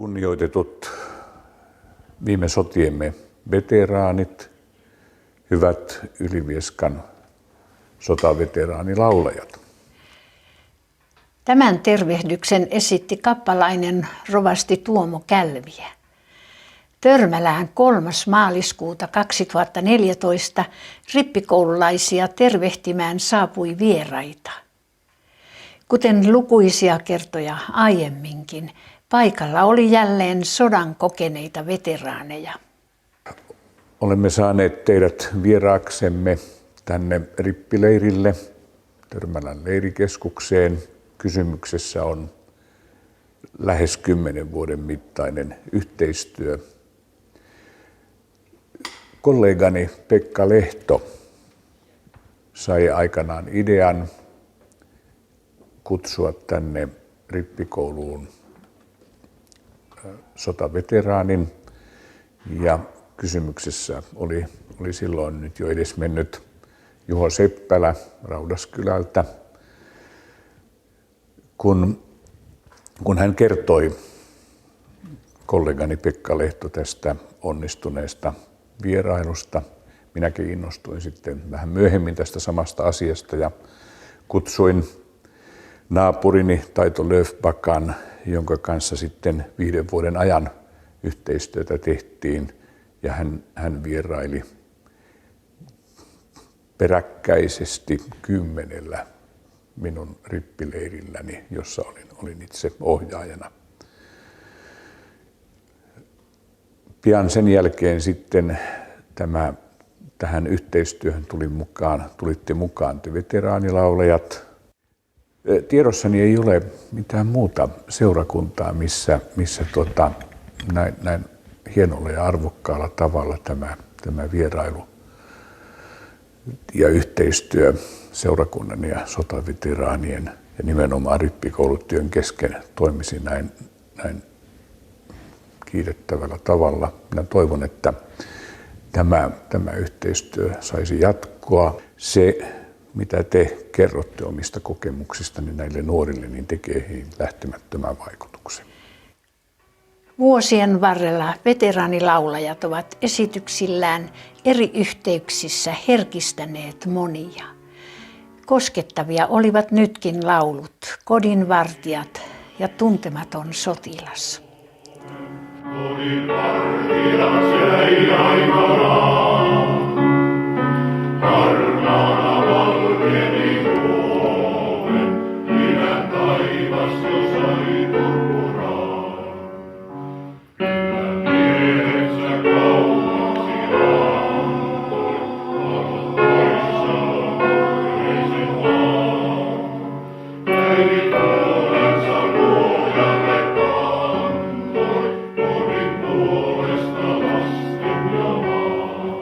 Kunnioitetut viime sotiemme veteraanit, hyvät Ylivieskan sotaveteraanilaulajat. Tämän tervehdyksen esitti kappalainen rovasti Tuomo Kälviä. Törmälään 3. maaliskuuta 2014 rippikoululaisia tervehtimään saapui vieraita. Kuten lukuisia kertoja aiemminkin, paikalla oli jälleen sodan kokeneita veteraaneja. Olemme saaneet teidät vieraaksemme tänne rippileirille, Törmälän leirikeskukseen. Kysymyksessä on lähes 10 vuoden mittainen yhteistyö. Kollegani Pekka Lehto sai aikanaan idean kutsua tänne rippikouluun sotaveteraanin, ja kysymyksessä oli silloin nyt jo edesmennyt Juho Seppälä Raudaskylältä. Kun hän kertoi, kollegani Pekka Lehto, tästä onnistuneesta vierailusta, minäkin innostuin sitten vähän myöhemmin tästä samasta asiasta ja kutsuin naapurini Taito Löfbakan, jonka kanssa sitten 5 vuoden ajan yhteistyötä tehtiin, ja hän vieraili peräkkäisesti 10 minun rippileirilläni, jossa olin itse ohjaajana. Pian sen jälkeen sitten tähän yhteistyöhön tulitte mukaan te veteraanilaulajat. Tiedossani ei ole mitään muuta seurakuntaa, missä näin hienolla ja arvokkaalla tavalla tämä vierailu ja yhteistyö seurakunnan ja sotaveteraanien ja nimenomaan rippikoulutyön kesken toimisi näin kiitettävällä tavalla. Minä toivon, että tämä yhteistyö saisi jatkoa. Se, mitä te kerrotte omista kokemuksistanne näille nuorille, niin tekee heihin lähtemättömän vaikutuksen. Vuosien varrella veteraanilaulajat ovat esityksillään eri yhteyksissä herkistäneet monia. Koskettavia olivat nytkin laulut Kodinvartijat ja Tuntematon sotilas. Kodinvartijas jäi aikanaan, harmaana valkeni huomen, idän taivas jo sai purpuraan. Kyllä miehensä kauaksi antoi, valot poissaolon yleisen maan. Äiti puolensa luojalle kantoi, kodin puolesta lasten ja maan.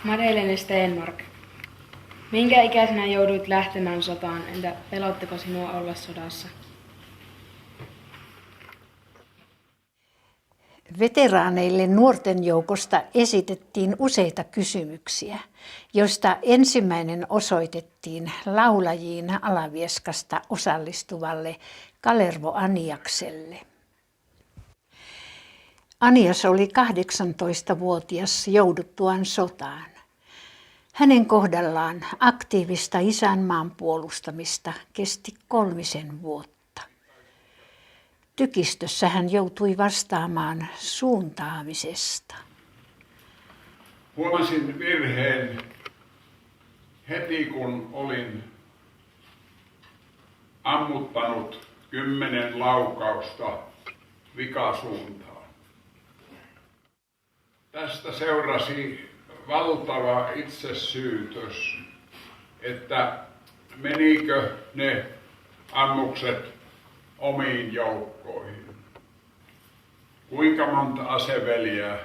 Madeleine Stenmark. Minkä ikäisenä jouduit lähtemään sotaan, entä pelottiko sinua olla sodassa? Veteraaneille nuorten joukosta esitettiin useita kysymyksiä, joista ensimmäinen osoitettiin laulajiin Alavieskasta osallistuvalle Kalervo Aniakselle. Anias oli 18-vuotias jouduttuaan sotaan. Hänen kohdallaan aktiivista isänmaan puolustamista kesti 3 vuotta. Tykistössä hän joutui vastaamaan suuntaamisesta. Huomasin virheen heti kun olin ammuttanut 10 laukausta vikasuuntaan. Tästä seurasi valtava itsesyytös, että menikö ne ammukset omiin joukkoihin. Kuinka monta aseveljää.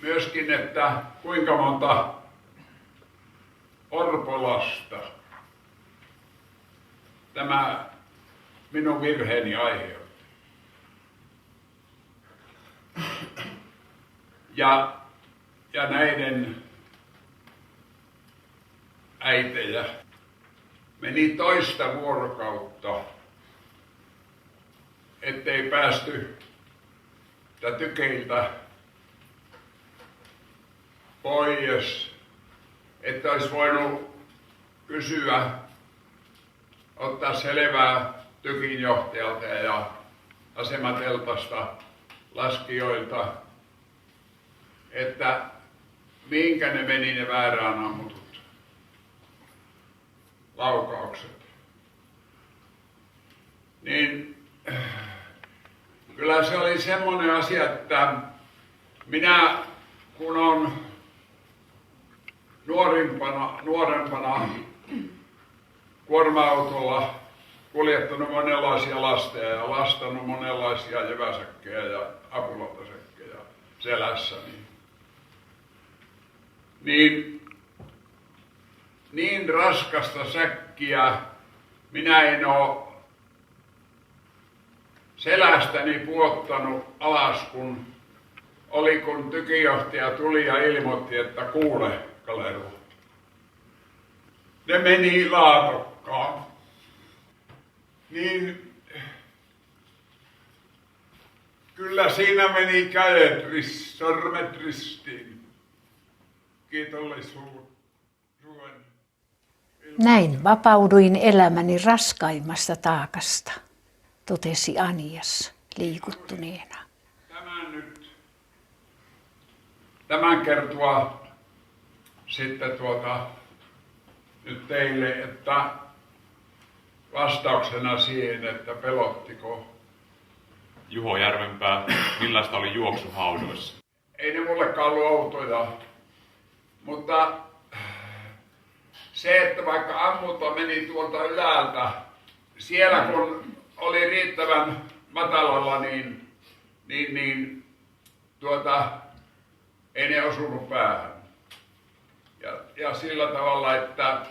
Myöskin, että kuinka monta orpolasta tämä minun virheeni aiheutti. Ja näiden äitejä meni toista vuorokautta, ettei päästy tykeiltä pois, että olisi voinut kysyä, ottaa selvää tykinjohtajalta ja asemateltasta laskijoilta, että minkä ne meni ne väärään ammutut laukaukset. Niin kyllä se oli semmoinen asia, että minä kun on nuorempana kuorma-autolla kuljettanut monenlaisia lasteja ja lastannut monenlaisia jyväsäkkejä ja apulautasäkkejä selässäni. Niin raskasta säkkiä minä en ole selästäni puottanut alas, kun tykinjohtaja tuli ja ilmoitti, että kuule, Kalervo, ne meni laatokkaan. Niin kyllä siinä meni kädet sormet ristiin. Kiitollisuuden. Näin vapauduin elämäni raskaimmasta taakasta, totesi Anias liikuttuneena. Tämän kertoa sitten nyt teille, että vastauksena siihen, että pelottiko. Juho Järvenpää, millaista oli juoksuhaudoissa? Ei ne mullekaan ollut outoja, mutta se, että vaikka ammunta meni tuolta ylältä, siellä kun oli riittävän matalalla, niin ei ne osunut päähän. Ja sillä tavalla, että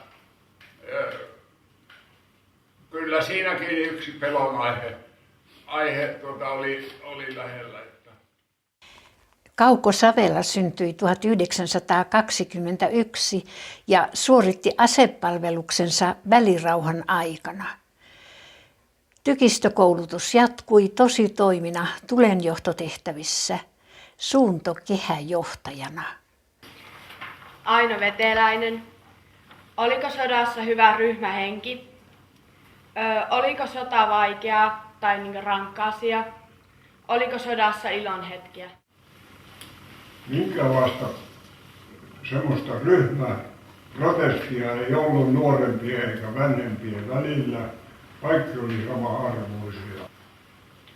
kyllä siinäkin yksi pelon aihe oli lähellä. Kauko Savela syntyi 1921 ja suoritti asepalveluksensa välirauhan aikana. Tykistökoulutus jatkui tositoimina tulenjohtotehtävissä suuntokehäjohtajana. Aino Veteläinen. Oliko sodassa hyvä ryhmähenki? Oliko sota vaikea tai niin rankka asia? Oliko sodassa ilon hetkiä? Minkälaista semmoista protestia ei ollut nuorempien eikä vanhempien välillä. Kaikki oli sama-arvoisia.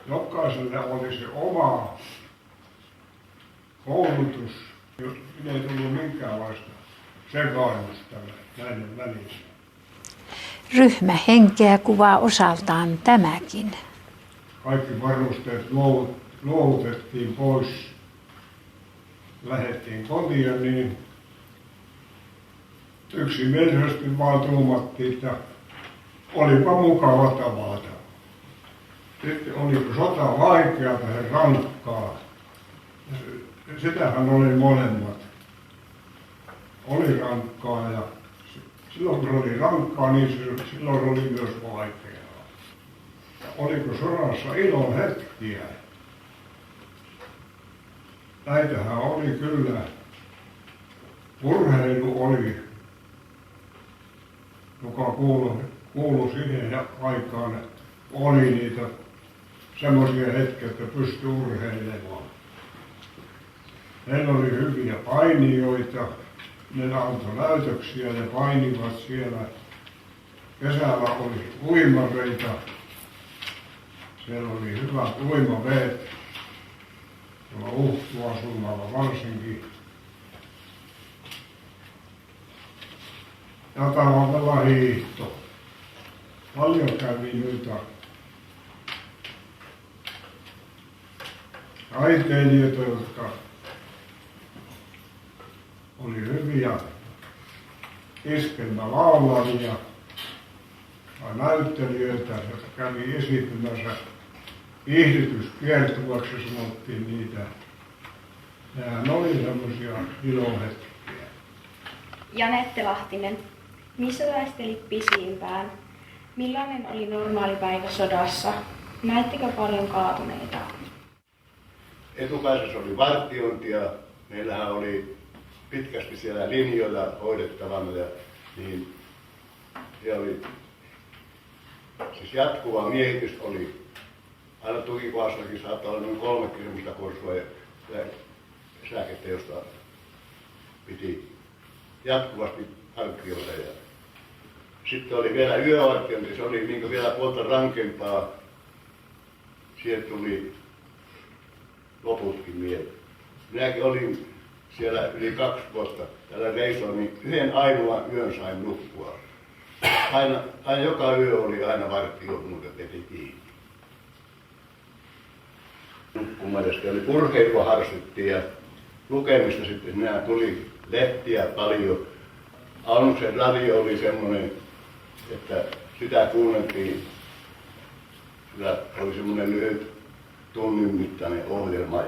Jokaiselle oli se oma koulutus, jos ei tullut minkäänlaista sekaannusta näiden välissä. Ryhmähenkeä kuvaa osaltaan tämäkin. Kaikki varusteet luovutettiin pois. Lähdettiin kotiin, niin yksimielisesti vaan tuumattiin, että olipa mukava tavata. Sitten oliko sota vaikeaa tai rankkaa. Sitähän oli molemmat. Oli rankkaa ja silloin kun oli rankkaa, niin silloin oli myös vaikeaa. Ja oliko sodassa ilon hetkiä? Näitähän oli kyllä. Urheilu oli, joka kuului siihen aikaan, oli niitä semmoisia hetkiä, että pystyi urheilemaan. Meillä oli hyviä painijoita, ne antoi näytöksiä ja painivat siellä. Kesällä oli uimareita, siellä oli hyvät uimaveet, tuolla Uhtuasunnalla varsinkin. Ja talvella hiihto. Paljon kävi noita taiteilijoita, jotka oli hyviä iskelmälaulaajia tai näyttelijöitä, jotka kävi esiintymässä. Viihdytyskiertueeksi sanottiin niitä. Nehän oli semmoisia ilohetkiä. Janette Lahtinen, missä taistelit pisimpään? Millainen oli normaali päivä sodassa? Näittekö paljon kaatuneita? Etupäässä oli vartiointia. Meillähän oli pitkästi siellä linjoilla hoidettavana ja niin se oli siis jatkuva miehitys oli. Aina tukikohdassakin saattaa olla noin 30 korsua ja säkettä, josta piti jatkuvasti harkioida. Ja sitten oli vielä yövartiointi, se oli niin vielä puolta rankempaa. Sieltä tuli loputkin mieleen. Minäkin olin siellä yli 2 vuotta tällä reissulla, niin yhden ainoan yön sain nukkua. Aina joka yö oli aina vartio, mutta peti kiinni. Nukkumadesta oli urheilua harrastettiin ja lukemista sitten nämä tuli lehtiä paljon. Aunuksen radio oli semmoinen, että sitä kuunneltiin. Sillä oli semmoinen lyhyt tunnin mittainen ohjelma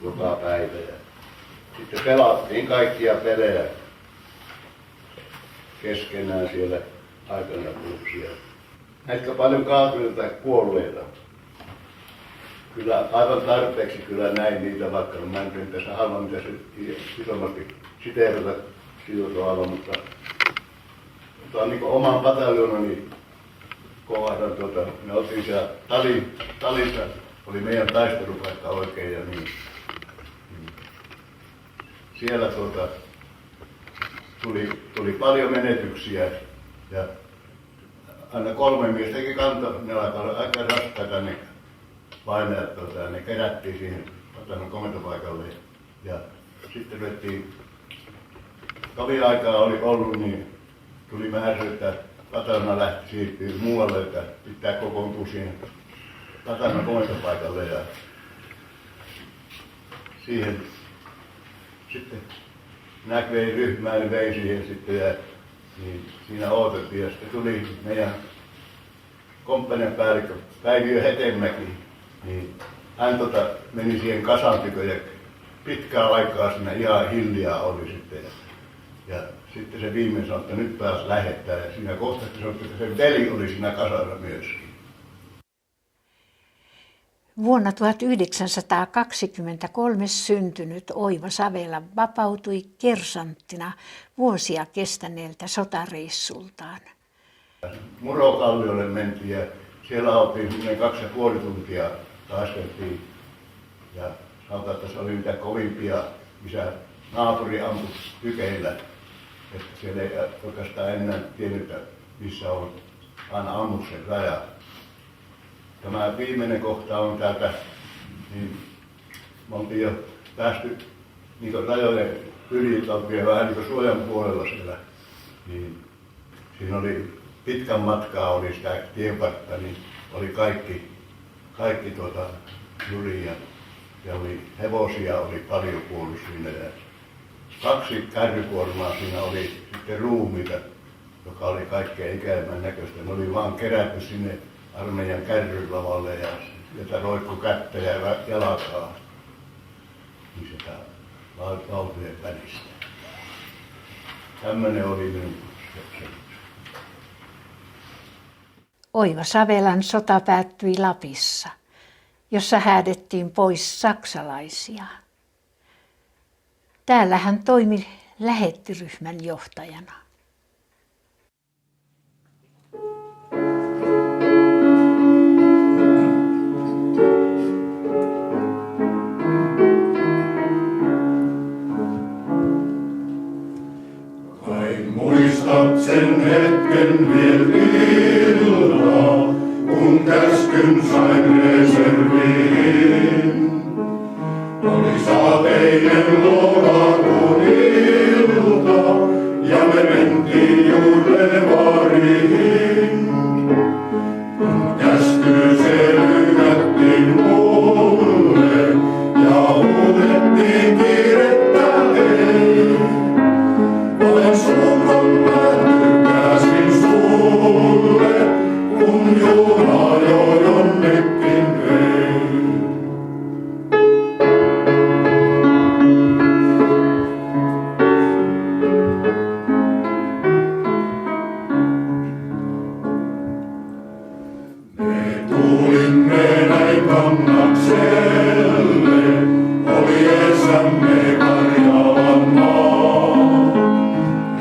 joka päivä. Ja sitten pelattiin kaikkia pelejä keskenään siellä aikana kuuksia. Näitkö paljon kaatuneita tai kuolleita? Kyllä aivan tarpeeksi kyllä näin niitä, vaikka mä en tässä halua mitä se isommasti siteerata sillä tavalla, mutta niin oman pataljonani kohdan, me oltiin siellä talissa, oli meidän taistelupaikka oikein ja niin siellä tuli paljon menetyksiä ja aina 3 miestä teki kantaa, ne alkaa olla aika raskaita ne painajat, ne kerättiin siihen pataljoonan komentopaikalle ja sitten ruvettiin, kovin aikaa oli ollut, niin tuli määräys, että pataljona siirtyy muualle, että pitää kokoontua siihen pataljoonan komentopaikalle ja siihen sitten minä vein ryhmään ja vein siihen sitten ja niin siinä odotettiin ja sitten tuli meidän komppanian päällikkö Päiviö Hetemäki, niin hän meni siihen kasan tykö ja pitkään aikaa siinä ihan hiljaa oli sitten ja sitten se viimein sanoi, että nyt pääsi lähettää ja siinä kohtaa sanoi, että se veli oli siinä kasassa myöskin. Vuonna 1923 syntynyt Oiva Savela vapautui kersanttina vuosia kestäneeltä sotareissultaan. Murokalliolle mentiin ja siellä oltiin 2,5 tuntia taisteltiin. Ja sanotaan, että se oli mitä kovimpia, missä naapuri ampui tykeillä. Että siellä ei oikeastaan enää tiedetä, missä on aina ammuksen raja. Tämä viimeinen kohta on täältä, niin me oltiin jo päästy niin rajojen yli, oltiin vähän niin suojan puolella siellä. Niin siinä oli pitkän matkaa, oli sitä tienvartta, niin oli kaikki juria. Ja oli hevosia oli paljon kuollut siinä. Ja 2 kärrykuormaa siinä oli sitten ruumiita, joka oli kaikkein ikävän näköistä. Ne oli vaan kerätty sinne armeijan kärrylavalle ja sieltä roikku kättä ja jalkaa. Niin sitä lautojen välistä. Tämmöinen oli minun se. Oiva Savelan sota päättyi Lapissa, jossa häädettiin pois saksalaisia. Täällä hän toimi lähettiryhmän johtajana. Muistat sen hetken vielä illalla, kun käskyn sain reserviin. Oli saateinen lokakuun ilta, ja me mentiin Juurlevaariin. Kun käsky se lykättiin mulle, ja huudettiin kiirettä hei. Olen suukon mä tykkäsin sulle, kun Jumala jo jonnekin vei. Me tulimme näin kannakselle, oli esämme Karjalan maa.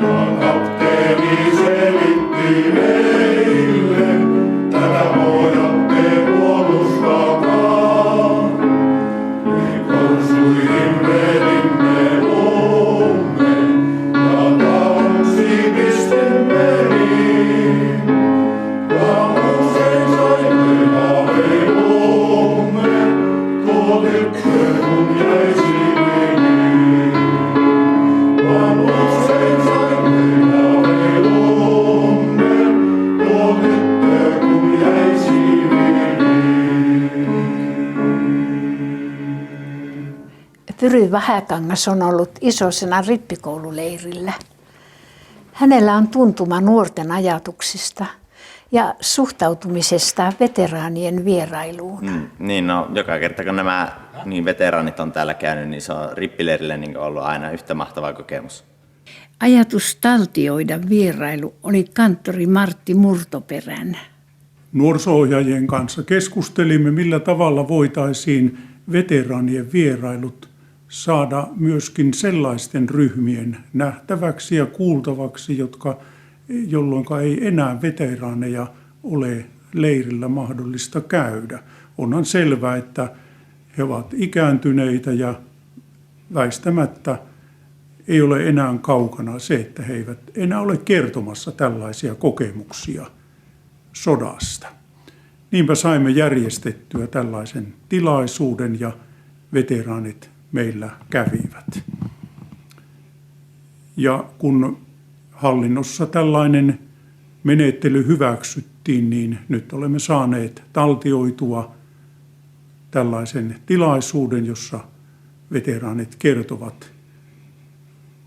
Ja kapteeni selitti meille, tätä pojat te puolustakaa. Me korsuihin vedimme lumme, ja taonsi pistimme niin. Ja usein saimme navelumme, tuo tyttö kun jäi siviiliin. Vaan usein saimme navelumme, tuo tyttö kun jäi siviiliin. Pyry Vähäkangas on ollut Isosena rippikoululeirillä. Hänellä on tuntuma nuorten ajatuksista ja suhtautumisesta veteraanien vierailuun. Niin, no joka kerta kun nämä veteraanit on täällä käynyt, niin se on rippileirille niin ollut aina yhtä mahtava kokemus. Ajatus taltioida vierailu oli kanttori Martti Murtoperän. Nuoriso-ohjaajien kanssa keskustelimme, millä tavalla voitaisiin veteraanien vierailut saada myöskin sellaisten ryhmien nähtäväksi ja kuultavaksi, jolloin ei enää veteraaneja ole leirillä mahdollista käydä. Onhan selvää, että he ovat ikääntyneitä ja väistämättä ei ole enää kaukana se, että he eivät enää ole kertomassa tällaisia kokemuksia sodasta. Niinpä saimme järjestettyä tällaisen tilaisuuden ja veteraanit meillä kävivät. Ja kun hallinnossa tällainen menettely hyväksyttiin, niin nyt olemme saaneet taltioitua tällaisen tilaisuuden, jossa veteraanit kertovat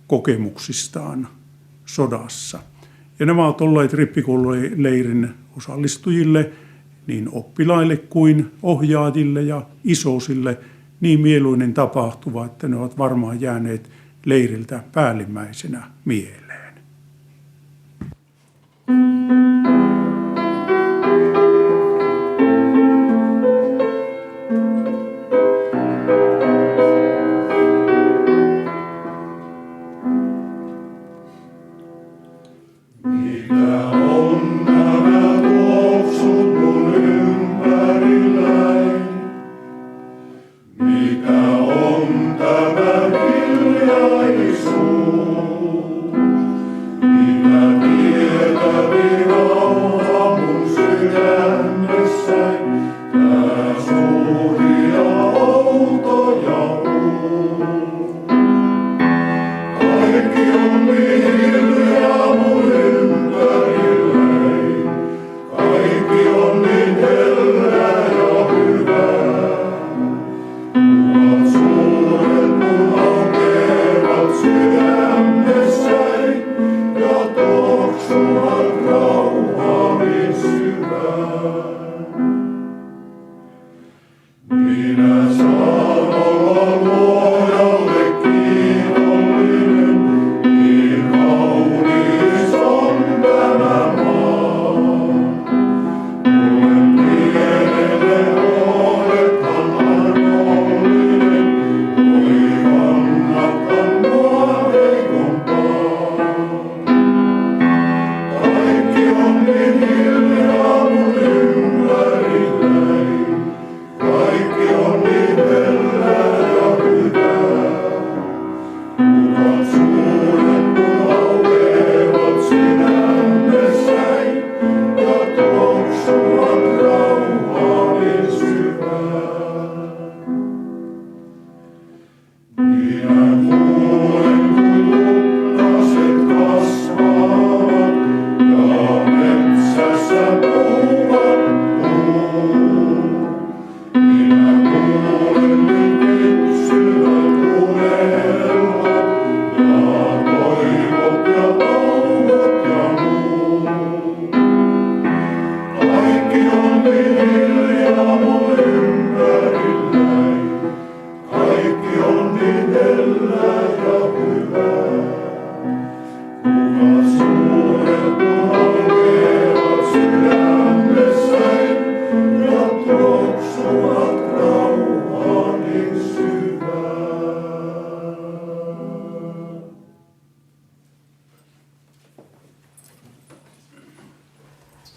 kokemuksistaan sodassa. Ja nämä ovat olleet rippikoululeirin osallistujille, niin oppilaille kuin ohjaajille ja isosille, niin mieluinen tapahtuma, että ne ovat varmaan jääneet leiriltä päällimmäisenä mieleen.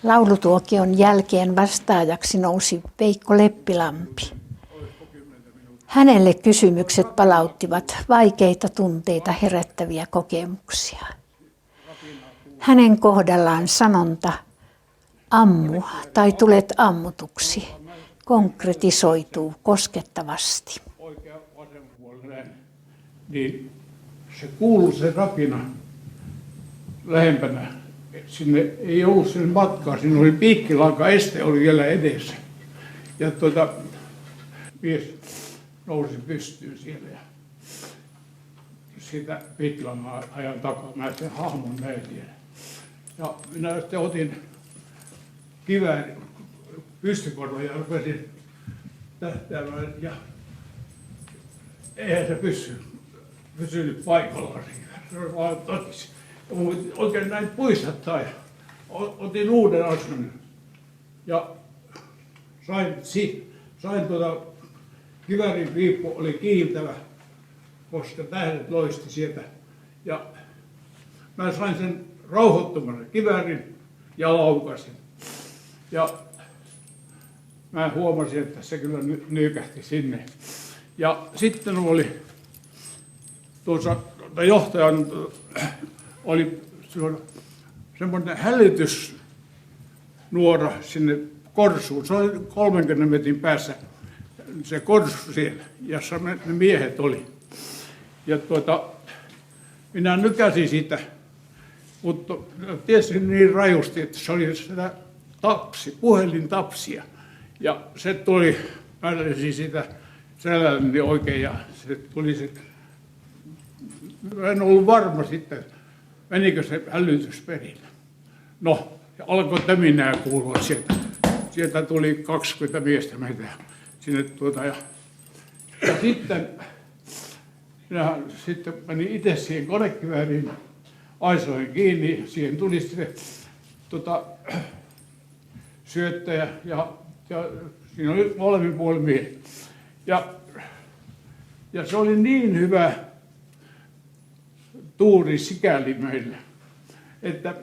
Laulutuokion jälkeen vastaajaksi nousi Veikko Leppilampi. Hänelle kysymykset palauttivat vaikeita tunteita herättäviä kokemuksia. Hänen kohdallaan sanonta ammu tai tulet ammutuksi konkretisoituu koskettavasti. Oikea vasemmanpuolinen, niin se kuului se rapina lähempänä. Sinne ei ollut sinne matkaa, siinä oli piikkilanka, este oli vielä edessä. Ja mies nousi pystyyn siellä ja siitä piikkilangan ajan takaa mä sen hahmon näin vielä. Ja minä sitten otin kiväärin pystykorvan ja rupesin tähtäämään ja eihän se pysynyt paikallaan. Se oli vaan totisi. Oikein näin puistattain otin uuden asunnon ja sain kiväärin piippu oli kiiltävä, koska tähdet loisti sieltä. Ja mä sain sen rauhoittumaan kiväärin ja laukasin. Ja mä huomasin, että se kyllä nykähti sinne. Ja sitten oli tuossa johtajan oli semmoinen hälytysnuora sinne korsuun. Se oli 30 metrin päässä se korsu siellä, jossa ne miehet oli. Ja minä nykäsin sitä, mutta tiesin niin rajusti, että se oli sitä puhelintapsia. Ja se tuli, mä löysin sitä selälläni oikein ja se tuli se. En ollut varma sitten, menikö se hälytys perille. No, alkoi töminää kuulua sieltä. Sieltä tuli 20 miestä meitä sinne ja sitten minä sitten menin itse siihen konekivääriin, aisoin kiinni, siihen tuli sitten syöttäjä ja siinä oli molemmin puolin miehet. Ja se oli niin hyvä tuuri sikäli meille, että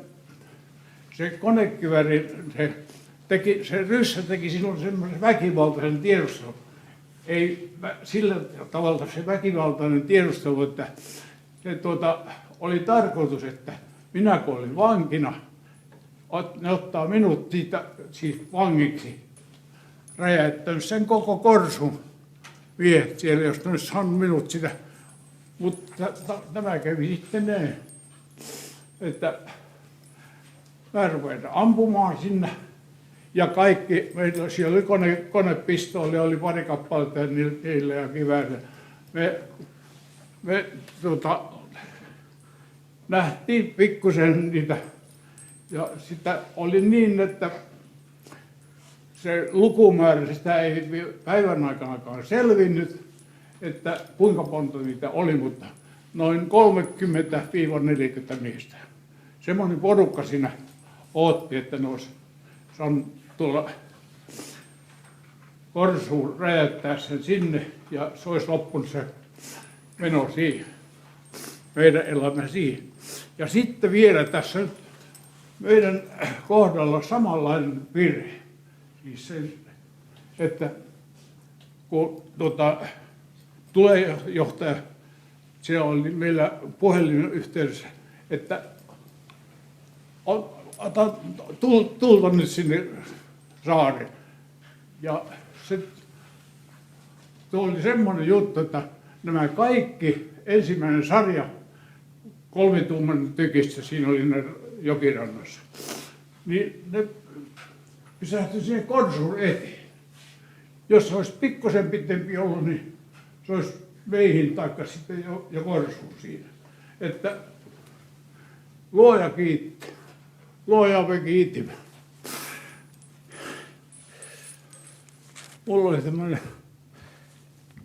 se konekivääri, se ryssä teki silloin semmoisen väkivaltaisen tiedustelun. Ei sillä tavalla se väkivaltainen tiedustelu, että se oli tarkoitus, että minä kun olin vankina, ne ottaa minut siitä siis vangiksi, räjäyttänyt sen koko korsun miehet siellä, jos ne olisi saanut minut sitä. Mutta tämä kävi sitten näin, että mä rupesin ampumaan sinne ja kaikki, meillä siellä oli konepistooli, oli pari kappaletta niillä ja kiväärillä. Me nähtiin pikkusen niitä ja sitä oli niin, että se lukumäärä sitä ei päivän aikanakaan selvinnyt, että kuinka monta niitä oli, mutta noin 30-40 miestä. Semmoinen porukka siinä odotti, että ne olisi saanut tuolla korsuun räjäyttää sen sinne ja se olisi loppunut se meno siihen, meidän elämä siihen. Ja sitten vielä tässä meidän kohdalla samanlainen virhe. Siis se, että kun tulejohtaja, se oli meillä puhelin yhteydessä, että tulta nyt sinne saareen. Ja se oli semmoinen juttu, että nämä kaikki, ensimmäinen sarja, 3-tuumainen tykistö, siinä oli ne jokirannassa, niin ne pysähtyi siihen korsuun eteen. Jos se olisi pikkusen pitempi ollut, niin se olisi veihin taikka sitten jo korsuun siinä. Että luoja kiitti. Luoja me kiitimme. Mulla oli tämmöinen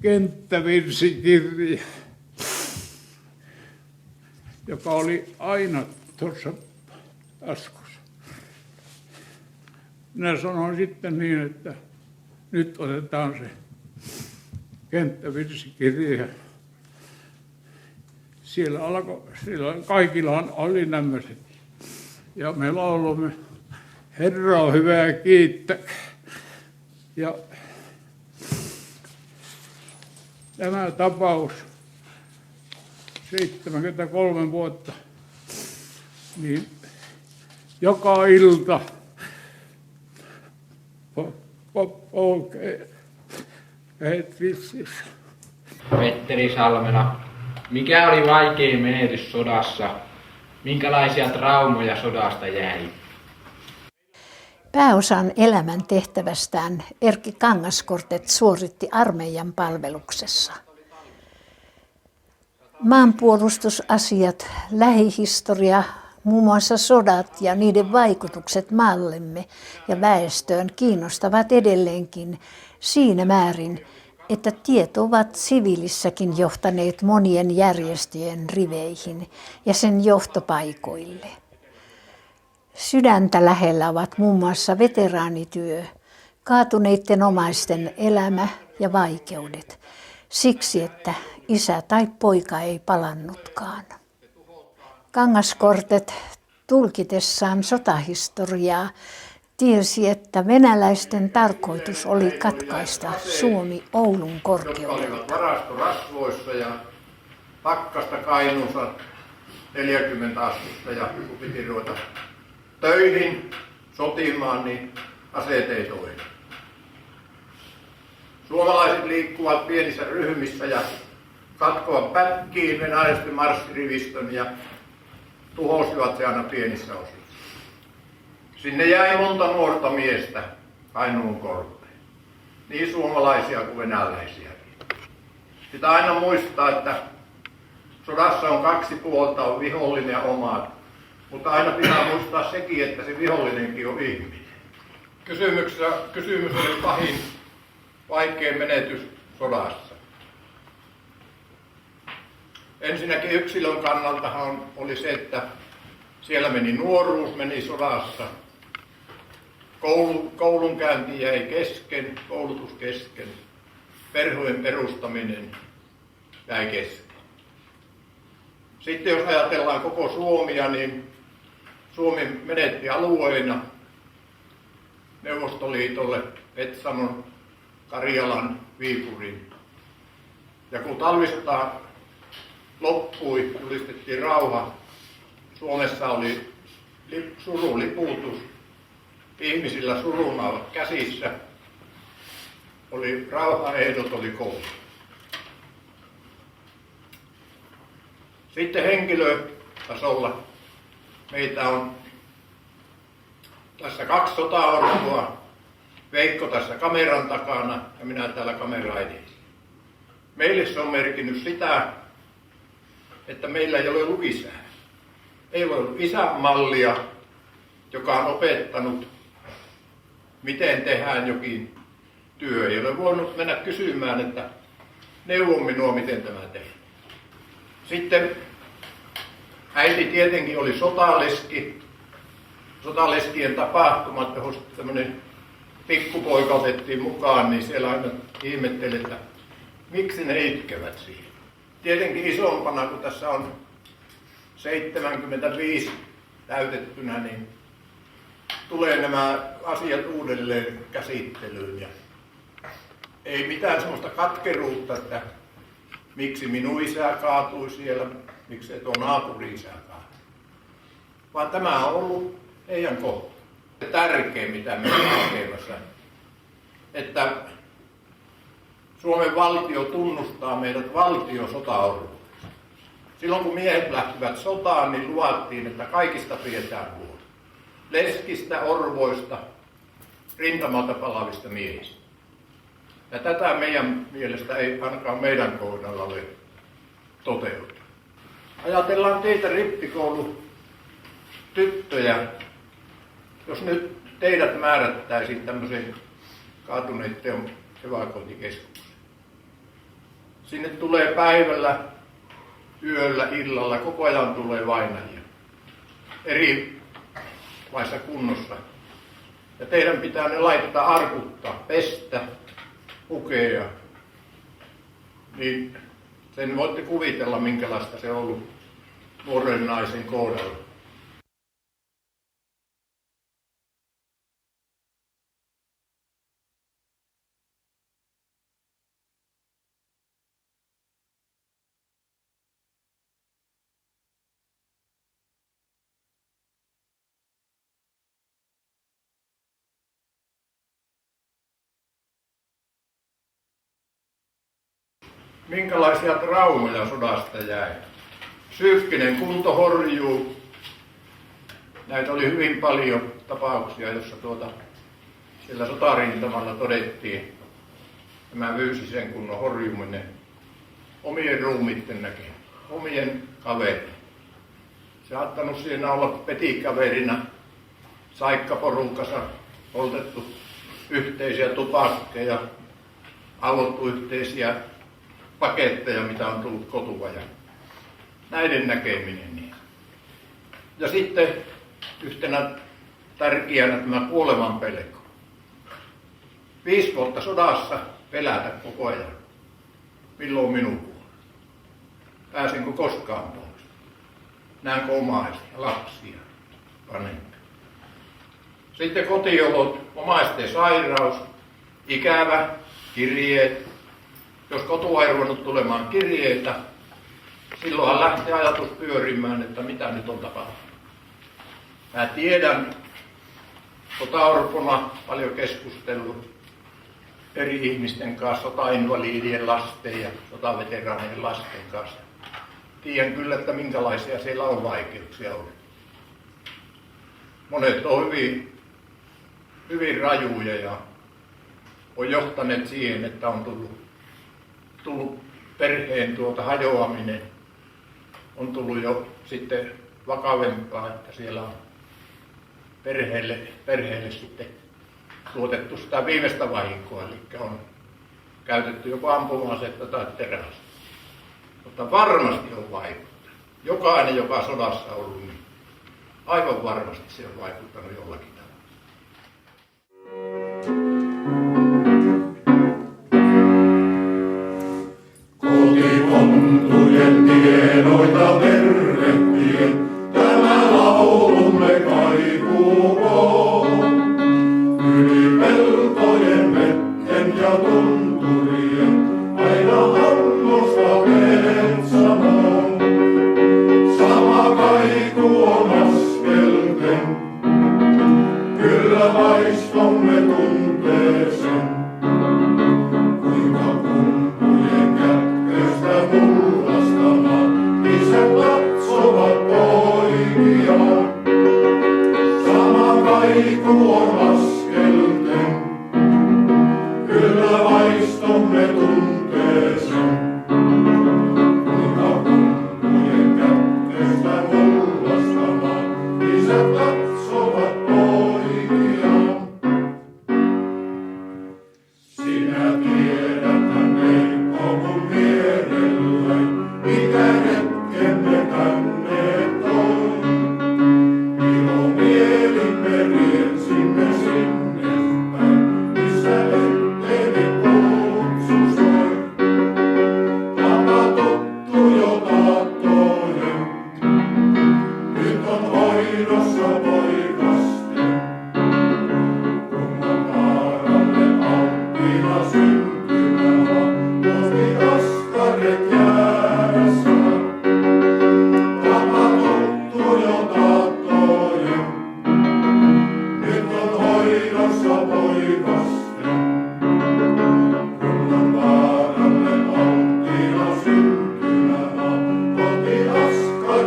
kenttävirsikirja, joka oli aina tuossa taskussa. Minä sanoin sitten niin, että nyt otetaan se kenttävirsikirja. Siellä kaikilla oli nämöiset. Ja me lauloimme, Herra on hyvä kiittää. Ja tämä tapaus, 73 vuotta, niin joka ilta polkee vississä. Petteri Salmela, mikä oli vaikein menetys sodassa? Minkälaisia traumoja sodasta jäi? Pääosan elämän tehtävästään Erkki Kangaskortet suoritti armeijan palveluksessa. Maanpuolustusasiat, lähihistoria, muun muassa sodat ja niiden vaikutukset maallemme ja väestöön kiinnostavat edelleenkin siinä määrin, että tiet ovat siviilissäkin johtaneet monien järjestöjen riveihin ja sen johtopaikoille. Sydäntä lähellä ovat muun muassa veteraanityö, kaatuneiden omaisten elämä ja vaikeudet, siksi että isä tai poika ei palannutkaan. Kangaskortet tulkitessaan sotahistoriaa tiesi, että venäläisten tarkoitus oli katkaista Suomi Oulun korkeudelta. Olivat varastorasvoissa ja pakkasta Kainuussa 40 astetta ja kun piti ruveta töihin sotimaan, niin aseet ei toimi. Suomalaiset liikkuvat pienissä ryhmissä ja katkoivat pätkiin venäläisten marssirivistön ja tuhosivat se aina pienissä osissa. Sinne jäi monta nuorta miestä Kainuun korpeen, niin suomalaisia kuin venäläisiäkin. Pitää aina muistaa, että sodassa on kaksi puolta, on vihollinen ja omat, mutta aina pitää muistaa sekin, että se vihollinenkin on ihminen. Kysymys oli pahin, vaikein menetys sodassa. Ensinnäkin yksilön kannaltahan oli se, että siellä meni nuoruus, meni sodassa. Koulunkäynti jäi kesken, koulutus kesken. Perhojen perustaminen jäi kesken. Sitten jos ajatellaan koko Suomea, niin Suomi menetti alueina Neuvostoliitolle Petsamon, Karjalan, Viipurin. Ja kun talvisota loppui, julistettiin rauha, Suomessa oli suruliputus, ihmisillä surunauhat käsissä, oli rauhaehdot, oli koulu. Sitten henkilötasolla meitä on tässä 2 sotaorpoa, Veikko tässä kameran takana ja minä täällä kamera edessä. Meille se on merkinnyt sitä, että meillä ei ole ollut isää. Ei ole ollut isämallia, joka on opettanut, miten tehdään jokin työ. Ei ole voinut mennä kysymään, että neuvo minua, miten tämä tehdään. Sitten äiti tietenkin oli sotaleski. Sotaleskien tapahtumat, johon tämmöinen pikkupoika otettiin mukaan, niin siellä aina ihmetteli, että miksi ne itkevät siihen. Tietenkin isompana, kun tässä on 75 täytettynä, niin tulee nämä asiat uudelleen käsittelyyn. Ja ei mitään semmoista katkeruutta, että miksi minun isä kaatui siellä, miksi tuo naapuri isä kaatui. Vaan tämä on ollut heidän kohta. Tärkein, mitä me olemme tekemässä, että Suomen valtio tunnustaa meidät valtiosotaorvoiksi. Silloin kun miehet lähtivät sotaan, niin luvattiin, että kaikista pidetään huolta. Leskistä, orvoista, rintamalta palavista miehistä. Ja tätä meidän mielestä ei ainakaan meidän kohdalla ole toteutunut. Ajatellaan teitä rippikoulutyttöjä, jos nyt teidät määrättäisiin tämmöiseen kaatuneiden evakuointikeskukseen. Sinne tulee päivällä, yöllä, illalla, koko ajan tulee vainajia. Erilaisessa kunnossa. Ja teidän pitää ne laittaa, arkuttaa, pestä, pukea. Niin sen voitte kuvitella, minkälaista se on ollut nuoren naisen kohdalla. Minkälaisia traumoja sodasta jäi? Psyykkinen kunto horjuu. Näitä oli hyvin paljon tapauksia, joissa siellä sotarintamalla todettiin tämä fyysisen kunnon horjuminen omien ruumiitten näkeen, omien kavereiden. Saattanut siinä olla petikaverina, saikkaporukassa, poltettu yhteisiä tupakkeja, avottu yhteisiä paketteja, mitä on tullut kotua ja näiden näkeminen. Niin. Ja sitten yhtenä tärkeänä tämä kuoleman pelko. 5 vuotta sodassa pelätä koko ajan. Milloin minun kuolee? Pääsenkö koskaan pois? Näenkö omaisia, lapsia, vanhempia? Sitten kotiolot, omaisten sairaus, ikävä, kirjeet. Jos kotua ei ruvennut tulemaan kirjeitä, silloinhan lähtee ajatus pyörimään, että mitä nyt on tapahtunut. Mä tiedän, sotaorpona paljon keskustellut eri ihmisten kanssa, sotainvaliidien lasten ja sotaveteraanien lasten kanssa. Tiedän kyllä, että minkälaisia siellä on vaikeuksia ollut. Monet on hyvin rajuja ja on johtaneet siihen, että on tullut perheen hajoaminen, on tullut jo sitten vakavempaa, että siellä on perheelle sitten tuotettu sitä viimeistä vahinkoa, eli on käytetty joko ampuma-asetta tai terästä. Mutta varmasti on vaikuttanut. Jokainen, joka on sodassa ollut, niin aivan varmasti se on vaikuttanut jollakin tavalla. Kotikontujen tienoita verrettien, tämä laulumme kaikuukoon. Yli peltojen, metten ja tunturien, aina Hangosta Petsamoon. Sama kaiku on askelten,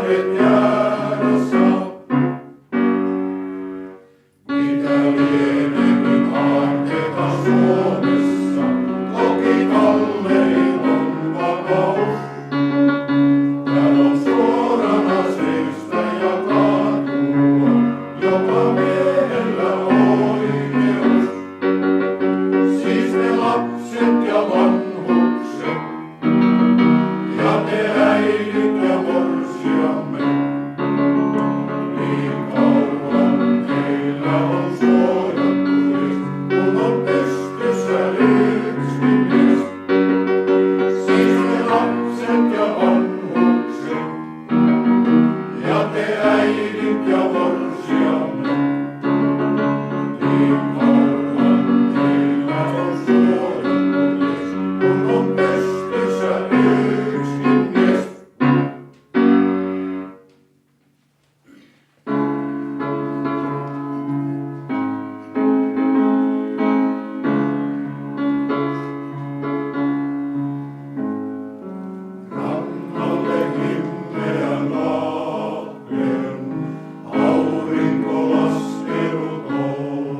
vuodet jäädä saa. Mitä lienee nyt aarteita Suomessa, toki kallein on vapaus. Täällä on suorana seistä ja kaatua, joka miehellä oikeus. Siis ne lapset ja vanhukset, ja te äidit ja morsiamme, niin kauan teillä on suojattu mies, kun on pystyssä yksikin mies. Siis ne lapset ja vanhukset, ja te äidit ja morsiamme, niin kauan teillä on suojattu mies, kun on pystyssä yksikin mies. Rannalle himmeän lahden, aurinko laskenut on.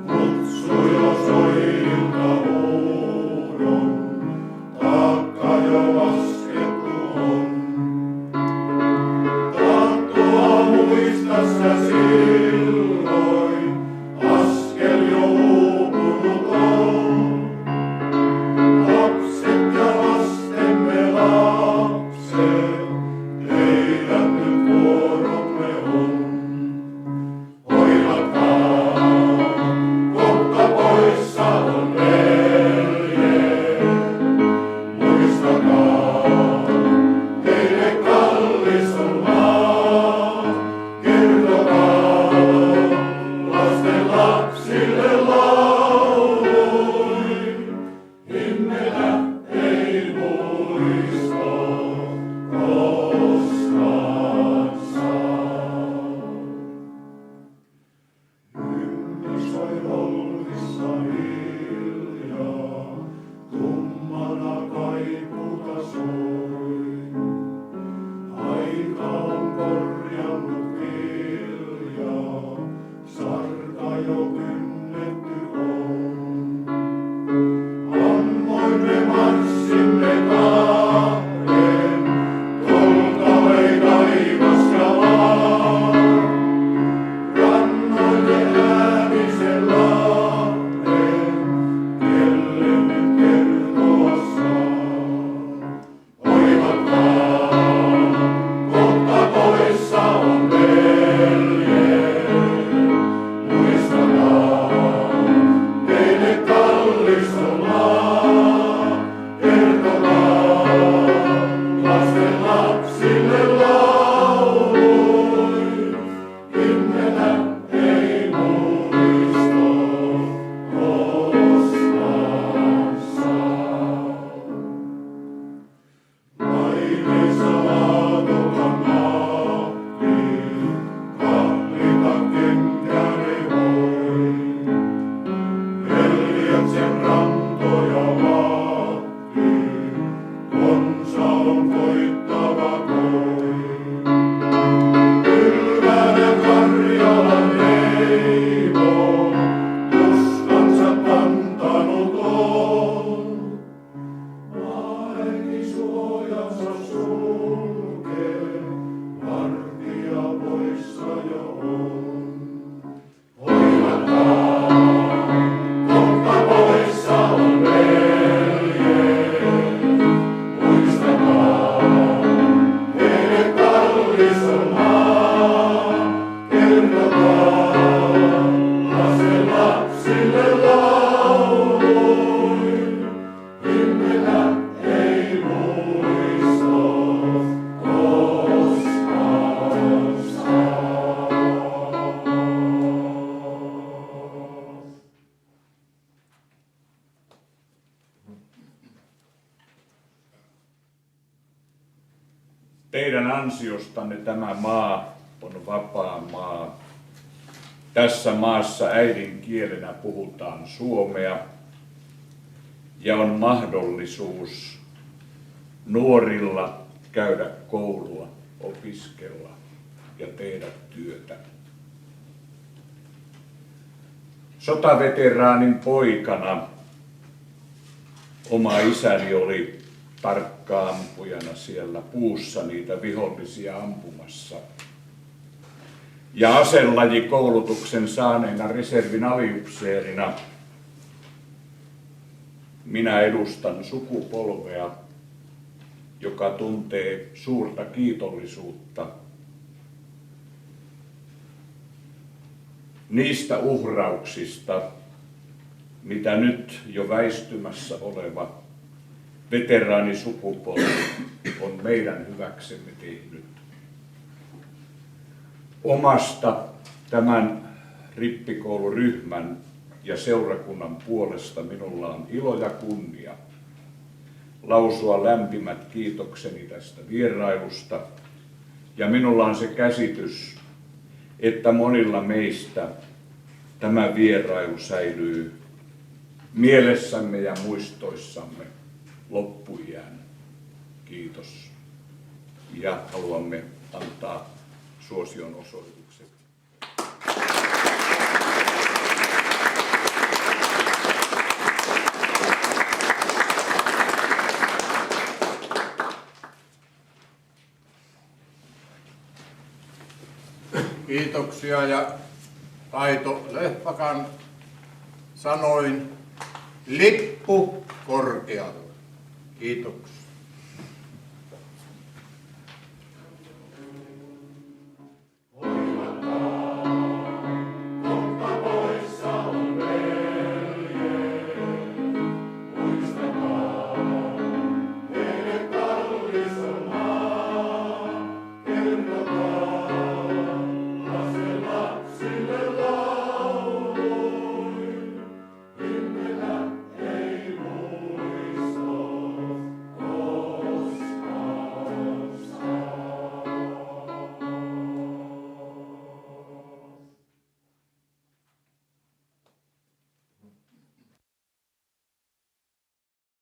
Kutsu jo soilta huudon, taakka jo laskettu on. Tahtoa muista sä silloin, askel jo uupunut on. Lapset ja lastemme lapset, teidän nyt vuoromme on. Hoivatkaa, kohta poissa on velje. Muistakaa, teille kallis on maa. Kertokaa lasten lapsille lauluin. Himmeä ei muista koskaan saa. Hymni soi rollissa hiljaa, tummana kaipuuta soi. Aika on korjannut viljaa, sarka jo kynnetty on. Ammoin me marssimme kahden, tuolta ei taivas ja maa. Rannoille hävisen lahden, kelle nyt kertoa saa. Hoivatkaa, kohta poissa on velje. Muistakaa, teille kallis on maa. Kertokaa lasten lapsille lauluin. Himmeä ei muista koskaan saa. Naineissa laatokan mahtiin, kahlita kenkään ei voi. Veljet sen rantoja vahtii, konsa on koittava koi. Ylvänä Karjalan heimo, tuskansa kantanut on. Maaäiti suojansa sulkee, vartija poissa jo on. Hoivatkaa, kohta poissa on velje. Muistakaa, teille kallis on maa. Kertokaa lasten lapsille lauluin. Himmeä ei muista koskaan saa. Teidän ansiostanne tämä maa on vapaa maa. Tässä maassa äidinkielenä puhutaan suomea ja on mahdollisuus nuorilla käydä koulua, opiskella ja tehdä työtä. Sotaveteraanin poikana oma isäni oli tarkka ampujana siellä puussa niitä vihollisia ampumassa. Ja aselajikoulutuksen saaneena reservin aliupseerina minä edustan sukupolvea, joka tuntee suurta kiitollisuutta niistä uhrauksista, mitä nyt jo väistymässä oleva veteraanisukupolvi on meidän hyväksemme tehnyt. Omasta tämän rippikouluryhmän ja seurakunnan puolesta minulla on ilo ja kunnia lausua lämpimät kiitokseni tästä vierailusta. Ja minulla on se käsitys, että monilla meistä tämä vierailu säilyy mielessämme ja muistoissamme loppuiän. Kiitos. Ja haluamme antaa suosion osoitukset. Kiitoksia ja Taito Lehpakan sanoin lippu korkealle. Kiitoksia.